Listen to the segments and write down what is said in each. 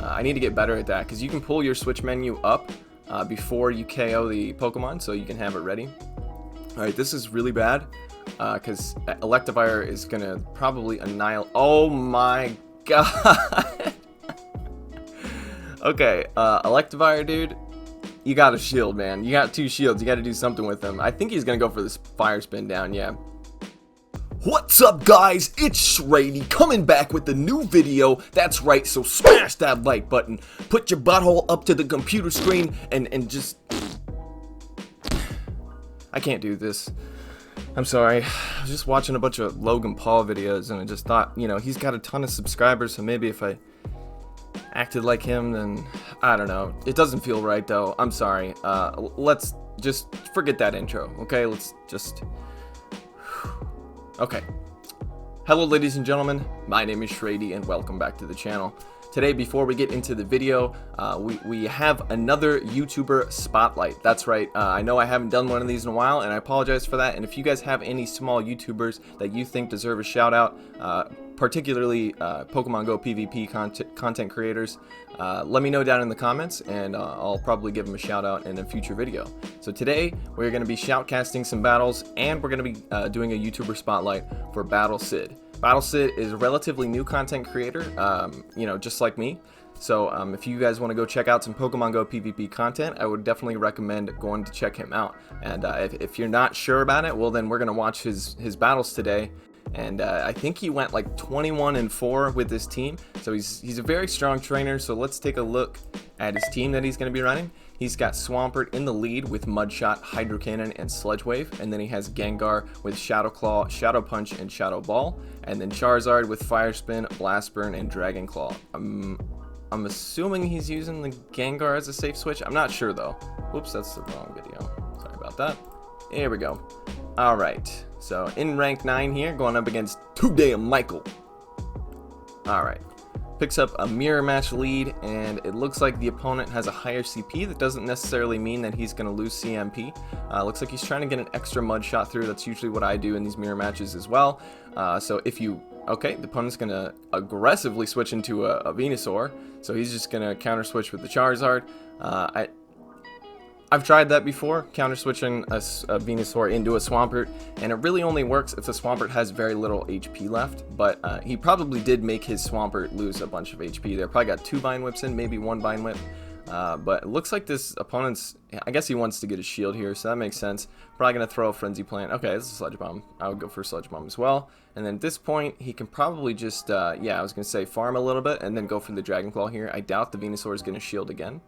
I need to get better at that, because you can pull your switch menu up before you KO the Pokemon, so you can have it ready. Alright, this is really bad, because Electivire is going to probably annihilate... Oh my god! Okay, Electivire, dude, you got a shield, man. You got 2 shields, you got to do something with them. I think he's going to go for this Fire Spin down, yeah. What's up, guys? It's shraydee coming back with a new video. That's right, so smash that like button, put your butthole up to the computer screen, and just... I can't do this. I'm sorry. I was just watching a bunch of Logan Paul videos, and I just thought, you know, he's got a ton of subscribers, so maybe if I acted like him, then I don't know. It doesn't feel right, though. I'm sorry. Let's just forget that intro, okay? Let's just... Okay. Hello, ladies and gentlemen. My name is shraydee, and welcome back to the channel. Today, before we get into the video, we have another YouTuber spotlight. That's right. I know I haven't done one of these in a while, and I apologize for that. And if you guys have any small YouTubers that you think deserve a shout out, particularly Pokemon Go PvP content creators, let me know down in the comments, and I'll probably give them a shout out in a future video. So today we're going to be shoutcasting some battles, and we're going to be doing a YouTuber spotlight for Battle Sid. Battle Sid is a relatively new content creator, you know, just like me. So if you guys want to go check out some Pokemon Go PvP content, I would definitely recommend going to check him out. And if you're not sure about it, well, then we're going to watch his battles today. And I think he went like 21-4 with this team. So he's a very strong trainer. So let's take a look at his team that he's going to be running. He's got Swampert in the lead with Mudshot, Hydro Cannon, and Sludge Wave. And then he has Gengar with Shadow Claw, Shadow Punch, and Shadow Ball. And then Charizard with Fire Spin, Blast Burn, and Dragon Claw. I'm assuming he's using the Gengar as a safe switch. I'm not sure though. Whoops, that's the wrong video. Sorry about that. Here we go. Alright. So in rank 9 here, going up against Too Damn Michael. Alright. Picks up a mirror match lead, and it looks like the opponent has a higher CP. That doesn't necessarily mean that he's going to lose CMP. Looks like he's trying to get an extra mud shot through. That's usually what I do in these mirror matches as well. So if you... Okay, the opponent's going to aggressively switch into a Venusaur. So he's just going to counter switch with the Charizard. I've tried that before, counter switching a Venusaur into a Swampert, and it really only works if the Swampert has very little HP left, but he probably did make his Swampert lose a bunch of HP there. Probably got 2 Vine Whips in, maybe 1 Vine Whip, but it looks like this opponent's, I guess he wants to get a shield here, so that makes sense. Probably going to throw a Frenzy Plant. Okay, this is a Sludge Bomb. I would go for a Sludge Bomb as well, and then at this point, he can probably just, yeah, I was going to say farm a little bit, and then go for the Dragon Claw here. I doubt the Venusaur is going to shield again.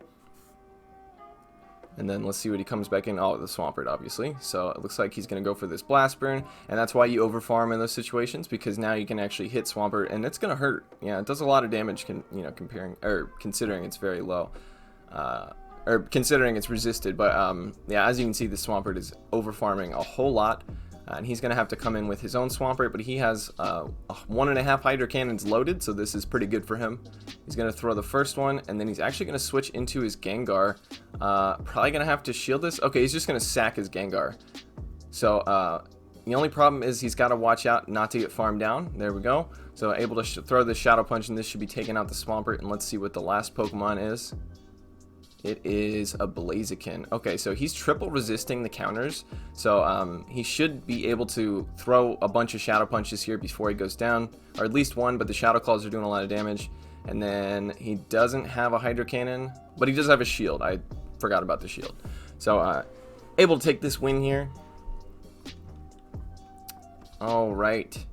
And then let's see what he comes back in. Oh, the Swampert, obviously. So it looks like he's going to go for this Blast Burn. And that's why you overfarm in those situations, because now you can actually hit Swampert, and it's going to hurt. Yeah, it does a lot of damage, considering it's very low. Or considering it's resisted. But yeah, as you can see, the Swampert is overfarming a whole lot. And he's going to have to come in with his own Swampert, but he has 1.5 Hydro Cannons loaded, so this is pretty good for him. He's going to throw the first one, and then he's actually going to switch into his Gengar. Probably going to have to shield this. Okay, he's just going to sack his Gengar. So the only problem is he's got to watch out not to get farmed down. There we go. So able to throw the Shadow Punch, and this should be taking out the Swampert, and let's see what the last Pokemon is. It is a Blaziken. Okay, so he's triple resisting the counters, so he should be able to throw a bunch of Shadow Punches here before he goes down, or at least one, but the Shadow Claws are doing a lot of damage. And then he doesn't have a Hydro Cannon, but he does have a shield. I forgot about the shield. So able to take this win here. Alright.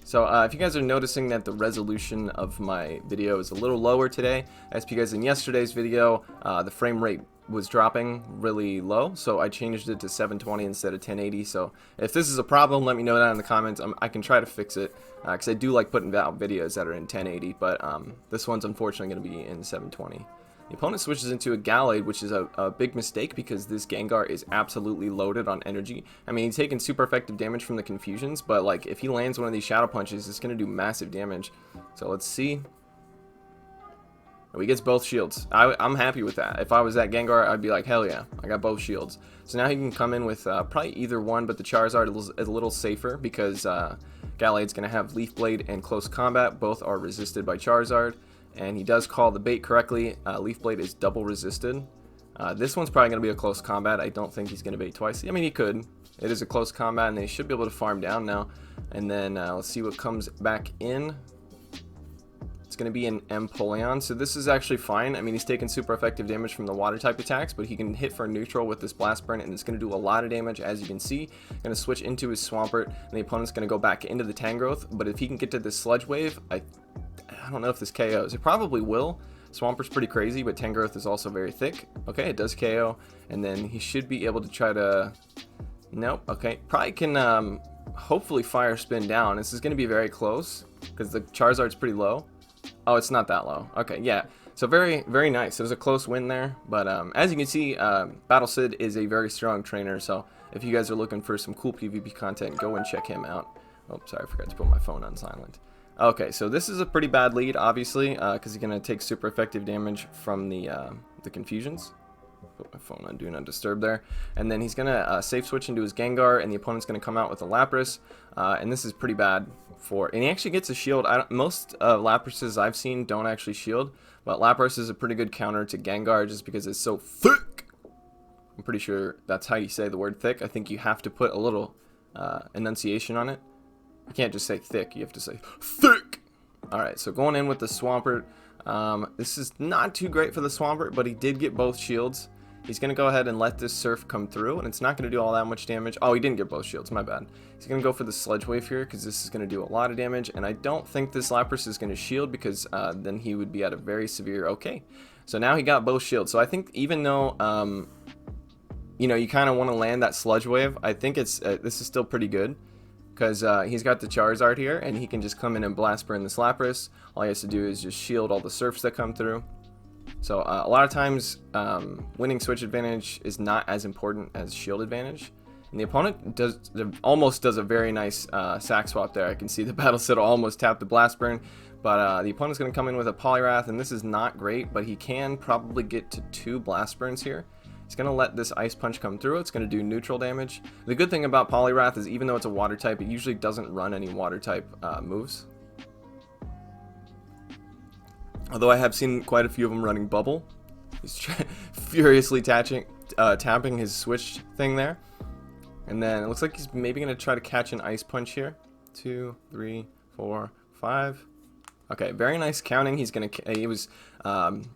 So if you guys are noticing that the resolution of my video is a little lower today, that's because in yesterday's video, the frame rate was dropping really low, so I changed it to 720 instead of 1080. So if this is a problem, let me know that in the comments. I can try to fix it, because I do like putting out videos that are in 1080, but this one's unfortunately going to be in 720. The opponent switches into a Gallade, which is a big mistake because this Gengar is absolutely loaded on energy. I mean, he's taking super effective damage from the confusions, but like if he lands one of these Shadow Punches, it's going to do massive damage. So let's see. Oh, he gets both shields. I'm happy with that. If I was that Gengar, I'd be like, hell yeah, I got both shields. So now he can come in with probably either one, but the Charizard is a little safer because Gallade's going to have Leaf Blade and Close Combat. Both are resisted by Charizard. and he does call the bait correctly. Leaf Blade is double resisted. This one's probably going to be a close combat. I don't think he's going to bait twice. I mean, he could. It is a close combat, and they should be able to farm down now. And then let's see what comes back in. It's going to be an Empoleon, so this is actually fine. I mean, he's taking super effective damage from the water type attacks, but he can hit for neutral with this Blast Burn, and it's going to do a lot of damage, as you can see. Going to switch into his Swampert, and the opponent's going to go back into the Tangrowth, but if he can get to this Sludge Wave, I don't know if this KOs. It probably will. Swampert's pretty crazy, but Tangrowth is also very thick. Okay, it does KO, and then he should be able to try to... Nope, okay. Probably can hopefully Fire Spin down. This is going to be very close, because the Charizard's pretty low. Oh, it's not that low. Okay, yeah. So very, very nice. It was a close win there. But as you can see, Battle Sid is a very strong trainer. So if you guys are looking for some cool PvP content, go and check him out. Oh, sorry, I forgot to put my phone on silent. Okay, so this is a pretty bad lead, obviously, because he's going to take super effective damage from the confusions. Put my phone on Do Not Disturb there. And then he's going to safe switch into his Gengar, and the opponent's going to come out with a Lapras. And this is pretty bad for... And he actually gets a shield. Most Laprases I've seen don't actually shield, but Lapras is a pretty good counter to Gengar just because it's so thick. I'm pretty sure that's how you say the word thick. I think you have to put a little enunciation on it. You can't just say thick, you have to say thick. Alright, so going in with the Swampert. This is not too great for the Swampert, but he did get both shields. He's going to go ahead and let this Surf come through, and it's not going to do all that much damage. Oh, he didn't get both shields, my bad. He's going to go for the Sludge Wave here, because this is going to do a lot of damage, and I don't think this Lapras is going to shield, because then he would be at a very severe okay. So now he got both shields. So I think even though, you know, you kind of want to land that Sludge Wave, I think it's this is still pretty good. Because he's got the Charizard here, and he can just come in and Blast Burn this Lapras. All he has to do is just shield all the Surfs that come through. So a lot of times, winning switch advantage is not as important as shield advantage. And the opponent almost does a very nice sack swap there. I can see the Battle Sid almost tap the Blast Burn. But the opponent's going to come in with a Poliwrath, and this is not great, but he can probably get to 2 Blast Burns here. He's going to let this Ice Punch come through. It's going to do neutral damage. The good thing about Poliwrath is even though it's a water type, it usually doesn't run any water type moves. Although I have seen quite a few of them running Bubble. He's furiously tapping his switch thing there. And then it looks like he's maybe going to try to catch an Ice Punch here. 2, 3, 4, 5. Okay, very nice counting. He was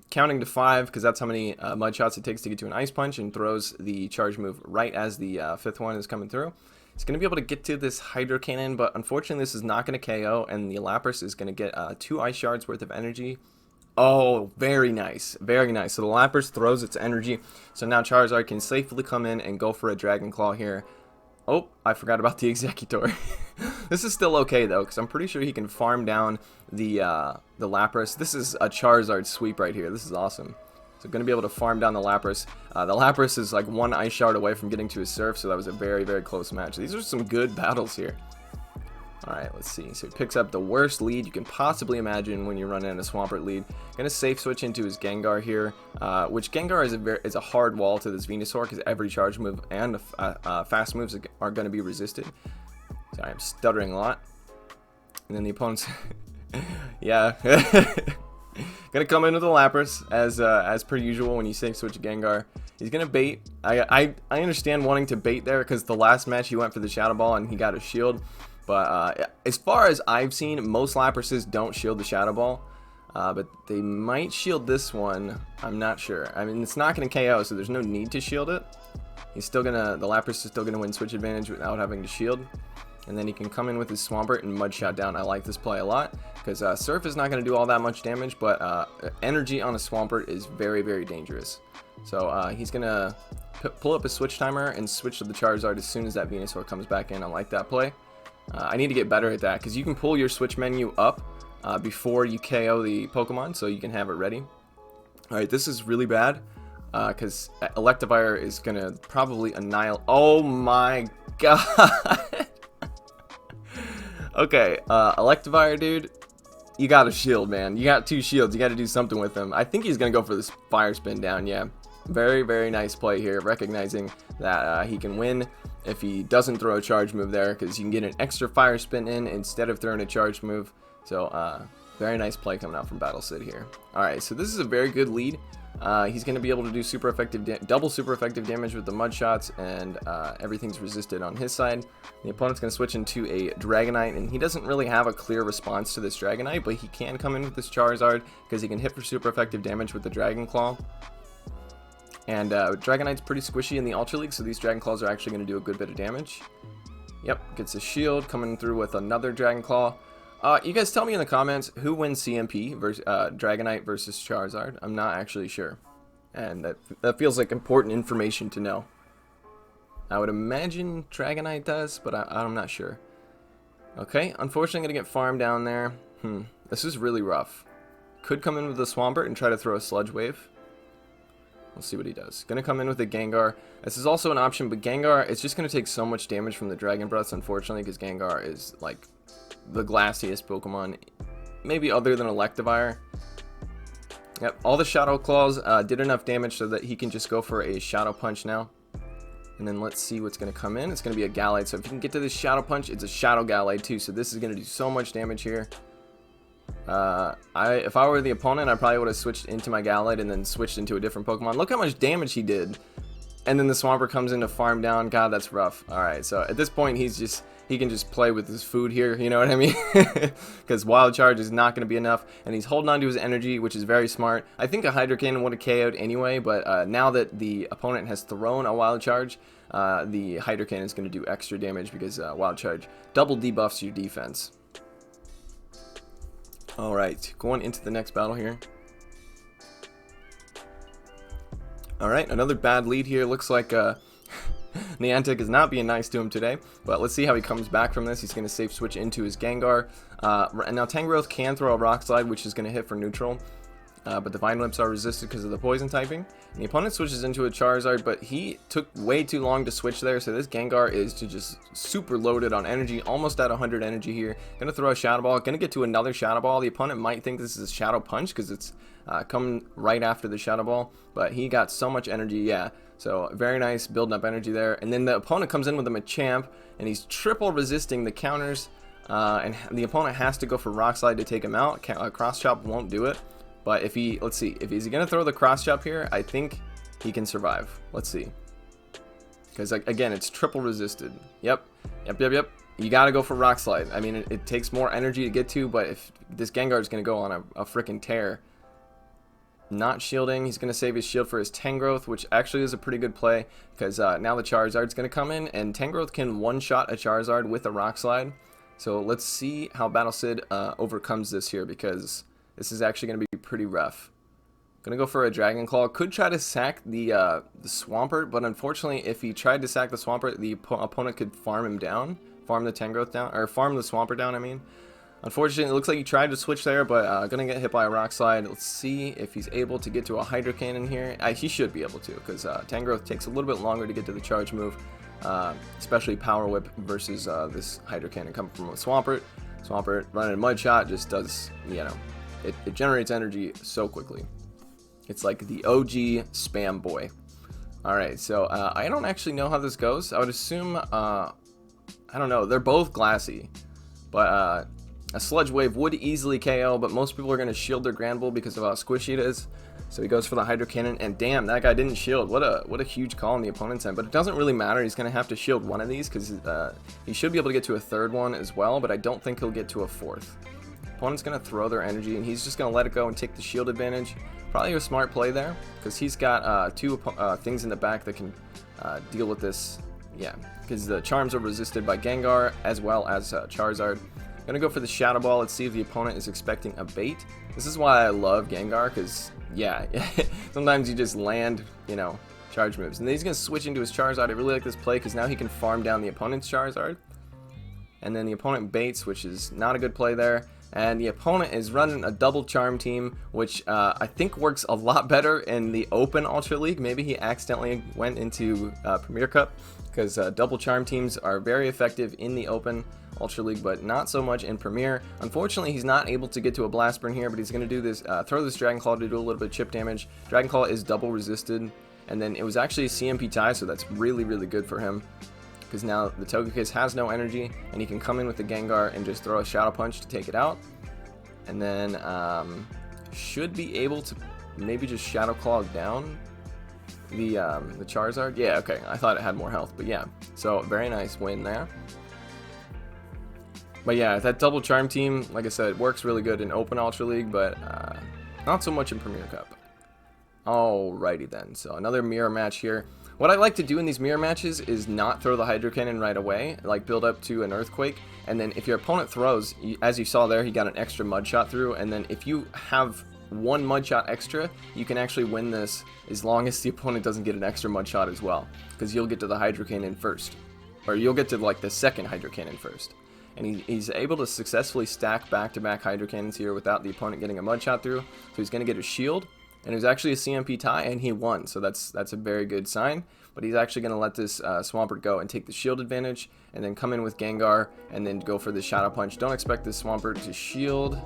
counting to 5 because that's how many mud shots it takes to get to an Ice Punch, and throws the charge move right as the 5th one is coming through. He's going to be able to get to this Hydro Cannon, but unfortunately this is not going to KO, and the Lapras is going to get 2 Ice Shards worth of energy. Oh, very nice. Very nice. So the Lapras throws its energy, so now Charizard can safely come in and go for a Dragon Claw here. Oh, I forgot about the Executor. This is still okay, though, because I'm pretty sure he can farm down the Lapras. This is a Charizard sweep right here. This is awesome. So going to be able to farm down the Lapras. The Lapras is like 1 Ice Shard away from getting to his Surf, so that was a very, very close match. These are some good battles here. Alright, let's see. So he picks up the worst lead you can possibly imagine when you're running in a Swampert lead. Going to safe switch into his Gengar here, which Gengar is a hard wall to this Venusaur because every charge move and fast moves are going to be resisted. Sorry, I'm stuttering a lot. And then the opponent's... yeah. Going to come in with the Lapras, as per usual when you safe switch Gengar. He's going to bait. I understand wanting to bait there because the last match he went for the Shadow Ball and he got a shield. But as far as I've seen, most Laprases don't shield the Shadow Ball. But they might shield this one. I'm not sure. I mean, it's not going to KO, so there's no need to shield it. The Lapras is still going to win switch advantage without having to shield. And then he can come in with his Swampert and Mud Shot down. I like this play a lot because Surf is not going to do all that much damage, but energy on a Swampert is very, very dangerous. So he's going to pull up a switch timer and switch to the Charizard as soon as that Venusaur comes back in. I like that play. I need to get better at that because you can pull your switch menu up before you KO the Pokemon, so you can have it ready. Alright, this is really bad because Electivire is going to probably annihilate... Oh my god! Okay, Electivire, dude, you got a shield, man. You got 2 shields. You got to do something with them. I think he's going to go for this Fire Spin down, yeah. Very, very nice play here, recognizing that he can win if he doesn't throw a charge move there, because you can get an extra Fire Spin in instead of throwing a charge move. So Very nice play coming out from Battle Sid here. Alright, so this is a very good lead. He's going to be able to do super effective, double super effective damage with the mud shots, and everything's resisted on his side. The opponent's going to switch into a Dragonite, and he doesn't really have a clear response to this Dragonite, but he can come in with this Charizard because he can hit for super effective damage with the Dragon Claw. And Dragonite's pretty squishy in the Ultra League, so these Dragon Claws are actually going to do a good bit of damage. Yep, gets a shield, coming through with another Dragon Claw. You guys tell me in the comments who wins CMP versus Dragonite versus Charizard. I'm not actually sure, and that feels like important information to know. I would imagine Dragonite does, but I'm not sure. Okay, unfortunately, I'm gonna get farmed down there. This is really rough. Could come in with a Swampert and try to throw a Sludge Wave. We'll see what he does. Gonna come in with a Gengar. This is also an option, but Gengar, it's just gonna take so much damage from the Dragon Breaths, unfortunately, because Gengar is like the glassiest Pokemon, maybe other than Electivire. Yep, all the Shadow Claws did enough damage so that he can just go for a Shadow Punch now. And then let's see what's going to come in. It's going to be a Gallade, so if you can get to this Shadow Punch, it's a Shadow Gallade too, so this is going to do so much damage here. If I were the opponent, I probably would have switched into my Gallade and then switched into a different Pokemon. Look how much damage he did. And then the Swampert comes in to farm down. God, that's rough. Alright, so at this point, he can just play with his food here, you know what I mean? Because Wild Charge is not going to be enough, and he's holding on to his energy, which is very smart. I think a Hydro Cannon would have KO'd anyway, but now that the opponent has thrown a Wild Charge, the Hydro Cannon is going to do extra damage because Wild Charge double debuffs your defense. Alright, going into the next battle here. Alright, another bad lead here. Looks like Niantic is not being nice to him today, but let's see how he comes back from this. He's going to safe switch into his Gengar. And now Tangrowth can throw a Rock Slide, which is going to hit for neutral, but the Vine Whips are resisted because of the poison typing. And the opponent switches into a Charizard, but he took way too long to switch there, so this Gengar is just super loaded on energy, almost at 100 energy here. Going to throw a Shadow Ball, going to get to another Shadow Ball. The opponent might think this is a Shadow Punch because it's coming right after the Shadow Ball, but he got so much energy, yeah. So very nice building up energy there. And then the opponent comes in with him a Champ, and he's triple resisting the counters, and the opponent has to go for Rock Slide to take him out. Cross Chop won't do it. But if he, let's see, if he's going to throw the Cross Chop here, I think he can survive. Let's see. Because, again, it's triple resisted. Yep. You got to go for Rock Slide. I mean, it takes more energy to get to, but if this Gengar is going to go on a freaking tear. Not shielding. He's going to save his shield for his Tangrowth, which actually is a pretty good play, because now the Charizard's going to come in, and Tangrowth can one-shot a Charizard with a Rock Slide. So let's see how Battle Sid overcomes this here, because this is actually going to be pretty rough. Gonna go for a Dragon Claw. Could try to sack the Swampert, but unfortunately, if he tried to sack the Swampert, the opponent could farm him down, farm the Tangrowth down, or farm the Swampert down, I mean. Unfortunately, it looks like he tried to switch there, but gonna get hit by a Rock Slide. Let's see if he's able to get to a Hydro Cannon here. He should be able to, because Tangrowth takes a little bit longer to get to the charge move, especially Power Whip versus this Hydro Cannon coming from a Swampert. Swampert running a Mud Shot just does, you know, it generates energy so quickly. It's like the OG spam boy. Alright, so I don't actually know how this goes. I would assume, I don't know, they're both glassy. But a Sludge Wave would easily KO, but most people are going to shield their Granbull because of how squishy it is. So he goes for the Hydro Cannon, and damn, that guy didn't shield. What a huge call on the opponent's end. But it doesn't really matter. He's going to have to shield one of these because he should be able to get to a third one as well, but I don't think he'll get to a fourth. Opponent's going to throw their energy, and he's just going to let it go and take the shield advantage. Probably a smart play there, because he's got two things in the back that can deal with this. Yeah, because the charms are resisted by Gengar as well as Charizard. Gonna go for the Shadow Ball. Let's see if the opponent is expecting a bait. This is why I love Gengar, because, yeah, sometimes you just land, you know, charge moves. And then he's going to switch into his Charizard. I really like this play, because now he can farm down the opponent's Charizard. And then the opponent baits, which is not a good play there. And the opponent is running a double charm team, which I think works a lot better in the open Ultra League. Maybe he accidentally went into Premier Cup, because double charm teams are very effective in the open Ultra League, but not so much in Premier. Unfortunately, he's not able to get to a Blast Burn here, but he's going to do this, throw this Dragon Claw to do a little bit of chip damage. Dragon Claw is double resisted, and then it was actually a CMP tie, so that's really, really good for him. Because now the Togekiss has no energy, and he can come in with the Gengar and just throw a Shadow Punch to take it out. And then should be able to maybe just Shadow Claw down the Charizard. Yeah, okay. I thought it had more health, but yeah. So very nice win there. But yeah, that double charm team, like I said, works really good in Open Ultra League, but not so much in Premier Cup. Alrighty then. So another mirror match here. What I like to do in these mirror matches is not throw the Hydro Cannon right away, like build up to an Earthquake, and then if your opponent throws, as you saw there, he got an extra Mud Shot through, and then if you have one Mud Shot extra, you can actually win this as long as the opponent doesn't get an extra Mud Shot as well, because you'll get to the Hydro Cannon first, or you'll get to like the second Hydro Cannon first. And he's able to successfully stack back-to-back Hydro Cannons here without the opponent getting a Mud Shot through, so he's going to get a shield. And it was actually a CMP tie, and he won, so that's a very good sign. But he's actually going to let this Swampert go and take the shield advantage, and then come in with Gengar, and then go for the Shadow Punch. Don't expect this Swampert to shield.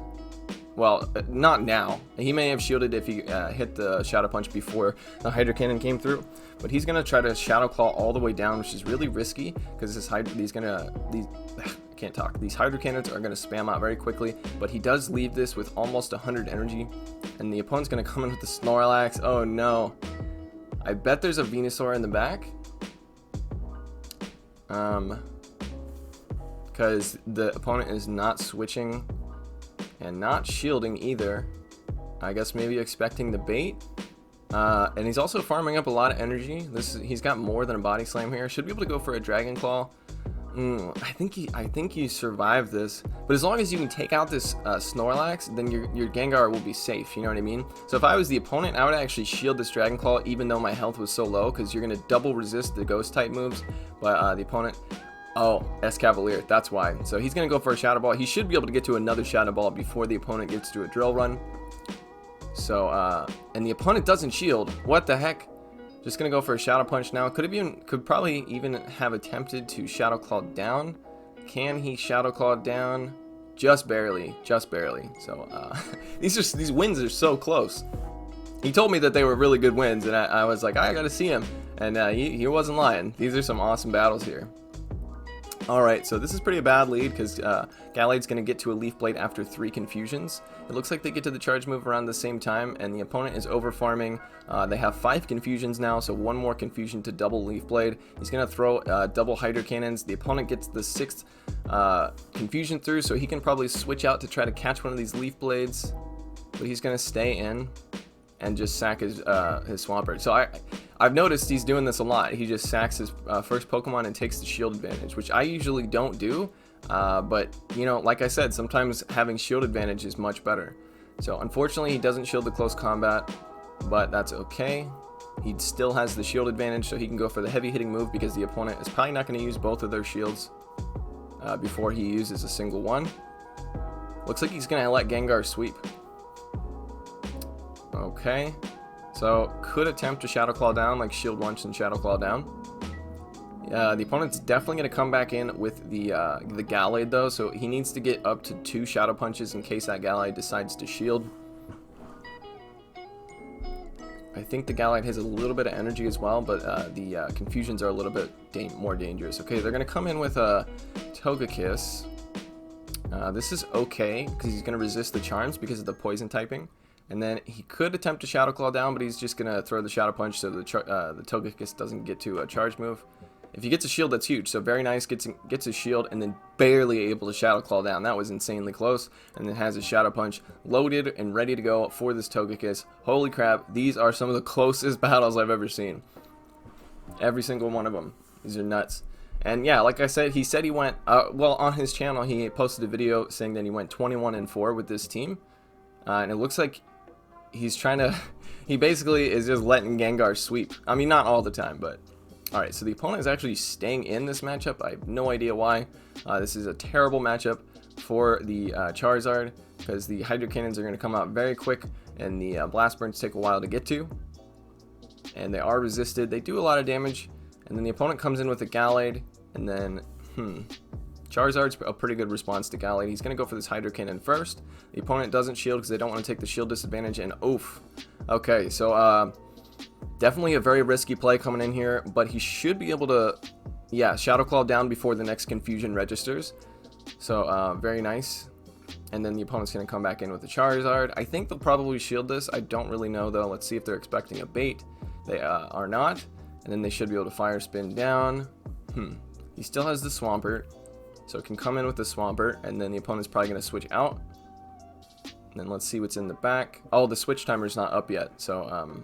Well, not now. He may have shielded if he hit the Shadow Punch before the Hydro Cannon came through. But he's going to try to Shadow Claw all the way down, which is really risky, because these Hydro Cannons are going to spam out very quickly, but he does leave this with almost 100 energy, and the opponent's going to come in with the Snorlax. Oh no. I bet there's a Venusaur in the back. Because the opponent is not switching and not shielding either. I guess maybe expecting the bait. And he's also farming up a lot of energy. He's got more than a Body Slam here. Should be able to go for a Dragon Claw. I think you survive this, but as long as you can take out this Snorlax, then your Gengar will be safe. You know what I mean? So if I was the opponent, I would actually shield this Dragon Claw, even though my health was so low, because you're gonna double resist the Ghost type moves. But the opponent, Escavalier, that's why. So he's gonna go for a Shadow Ball. He should be able to get to another Shadow Ball before the opponent gets to a Drill Run. So and the opponent doesn't shield. What the heck? Just gonna go for a Shadow Punch now. Could probably even have attempted to Shadow Claw down. Can he Shadow Claw down? Just barely, just barely. So these wins are so close. He told me that they were really good wins, and I was like, I gotta see him, and he wasn't lying. These are some awesome battles here. Alright, so this is pretty a bad lead because Gallade's going to get to a Leaf Blade after 3 Confusions. It looks like they get to the charge move around the same time, and the opponent is over farming. They have 5 Confusions now, so 1 more Confusion to double Leaf Blade. He's going to throw double Hydro Cannons. The opponent gets the 6th Confusion through, so he can probably switch out to try to catch one of these Leaf Blades. But he's going to stay in and just sack his Swampert. So I've noticed he's doing this a lot. He just sacks his first Pokemon and takes the shield advantage, which I usually don't do. But, you know, like I said, sometimes having shield advantage is much better. So unfortunately, he doesn't shield the close combat, but that's okay. He still has the shield advantage, so he can go for the heavy hitting move because the opponent is probably not going to use both of their shields before he uses a single one. Looks like he's going to let Gengar sweep. Okay, so could attempt to Shadow Claw down, like shield once and Shadow Claw down. The opponent's definitely going to come back in with the Gallade though, so he needs to get up to 2 Shadow Punches in case that Gallade decides to shield. I think the Gallade has a little bit of energy as well, but the Confusions are a little bit more dangerous. Okay, they're going to come in with a Togekiss. This is okay, because he's going to resist the Charms because of the Poison typing. And then he could attempt to Shadow Claw down, but he's just going to throw the Shadow Punch so the Togekiss doesn't get to a charge move. If he gets a shield, that's huge. So very nice, gets a shield, and then barely able to Shadow Claw down. That was insanely close. And then has a Shadow Punch loaded and ready to go for this Togekiss. Holy crap, these are some of the closest battles I've ever seen. Every single one of them. These are nuts. And yeah, like I said, he said he went, well, on his channel, he posted a video saying that he went 21-4 with this team. And it looks like he's trying to, he basically is just letting Gengar sweep. I mean, not all the time, but. Alright, so the opponent is actually staying in this matchup. I have no idea why. This is a terrible matchup for the Charizard, because the Hydro Cannons are going to come out very quick, and the Blast Burns take a while to get to. And they are resisted. They do a lot of damage, and then the opponent comes in with a Gallade, and then, Charizard's a pretty good response to Gallade. He's going to go for this Hydro Cannon first. The opponent doesn't shield because they don't want to take the shield disadvantage, and oof. Okay, so definitely a very risky play coming in here, but he should be able to, yeah, Shadow Claw down before the next Confusion registers. So very nice. And then the opponent's going to come back in with the Charizard. I think they'll probably shield this. I don't really know, though. Let's see if they're expecting a bait. They are not. And then they should be able to fire spin down. He still has the Swampert. So it can come in with the Swampert. And then the opponent's probably going to switch out. And then let's see what's in the back. Oh, the switch timer's not up yet. So,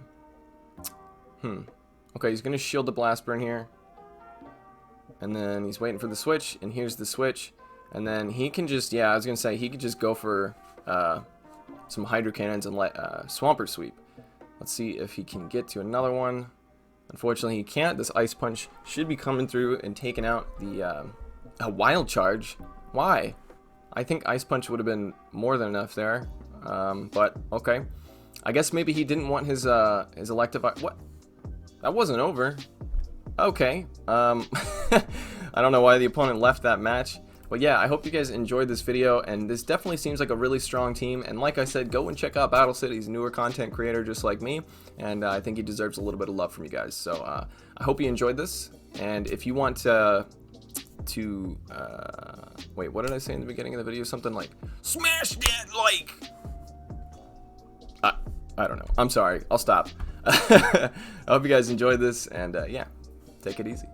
okay, he's going to shield the Blast Burn here. And then he's waiting for the switch. And here's the switch. And then he can just, yeah, I was going to say, he could just go for some Hydro Cannons and let Swampert sweep. Let's see if he can get to another one. Unfortunately, he can't. This Ice Punch should be coming through and taking out the a Wild Charge. Why? I think Ice Punch would have been more than enough there. But, okay. I guess maybe he didn't want his Electivire. What? That wasn't over. Okay. I don't know why the opponent left that match. But yeah, I hope you guys enjoyed this video, and this definitely seems like a really strong team. And like I said, go and check out Battle Sid. He's a newer content creator just like me, and I think he deserves a little bit of love from you guys. So I hope you enjoyed this, and if you want to wait, what did I say in the beginning of the video? Something like, smash that like! I don't know. I'm sorry. I'll stop. I hope you guys enjoyed this, and yeah, take it easy.